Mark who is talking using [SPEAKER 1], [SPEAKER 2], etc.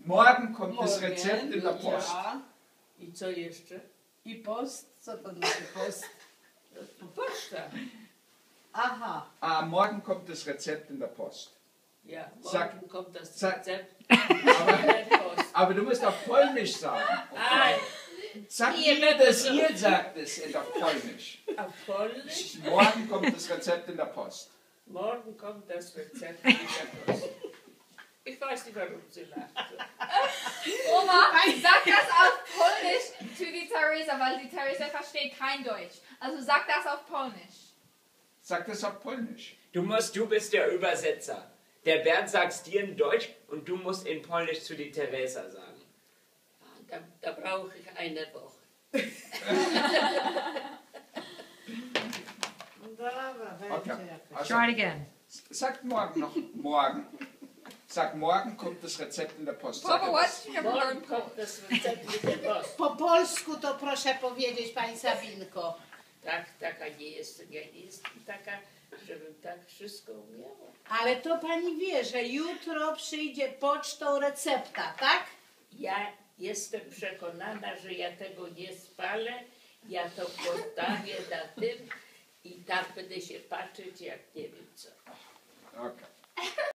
[SPEAKER 1] Morgen kommt das Rezept in der Post.
[SPEAKER 2] Ja.
[SPEAKER 3] I co jeszcze?
[SPEAKER 2] I post? Co to znaczy post?
[SPEAKER 3] Poczta.
[SPEAKER 2] Aha.
[SPEAKER 1] Morgen kommt das Rezept in der Post.
[SPEAKER 3] Ja,
[SPEAKER 1] Sag-
[SPEAKER 3] morgen kommt das
[SPEAKER 1] sag-
[SPEAKER 3] Rezept
[SPEAKER 1] Aber,
[SPEAKER 3] in der Post.
[SPEAKER 1] aber du musst auf Polnisch sagen.
[SPEAKER 3] Nein,
[SPEAKER 1] Sag ihr, dass ihr sagt es auf Polnisch.
[SPEAKER 3] auf Polnisch.
[SPEAKER 1] Morgen kommt das Rezept in der Post.
[SPEAKER 3] Morgen kommt das Rezept in der Post. Ich weiß nicht, warum sie lacht.
[SPEAKER 4] Oma, sag das auf Polnisch zu die Theresa, weil die Theresa versteht kein Deutsch. Also sag das auf Polnisch.
[SPEAKER 1] Sag das auf Polnisch.
[SPEAKER 5] Du bist der Übersetzer. Der Bernd sagt's dir in Deutsch und du musst in Polnisch zu die Theresa sagen.
[SPEAKER 3] Da brauche ich eine Woche.
[SPEAKER 2] Dobra,
[SPEAKER 1] Okay.
[SPEAKER 2] będzie jakaś.
[SPEAKER 1] Also,
[SPEAKER 6] Try it again.
[SPEAKER 1] sagt morgen noch morgen. Sag morgen kommt das Rezept in der Post. Sag
[SPEAKER 4] Papa,
[SPEAKER 1] ihr
[SPEAKER 4] what?
[SPEAKER 1] das.
[SPEAKER 4] You never
[SPEAKER 3] Morgen
[SPEAKER 4] learned
[SPEAKER 3] kommt das Rezept in der Post.
[SPEAKER 2] Po polsku to proszę powiedzieć, pani Sabinko.
[SPEAKER 3] Tak, taka nie jestem. Ja nie jestem taka, żebym tak wszystko umiała.
[SPEAKER 2] Ale to pani wie, że jutro przyjdzie pocztą recepta, tak?
[SPEAKER 3] Ja jestem przekonana, że ja tego nie spalę. Ja to postawię na tym i tak będę się patrzeć jak nie wiem co.
[SPEAKER 1] Okay.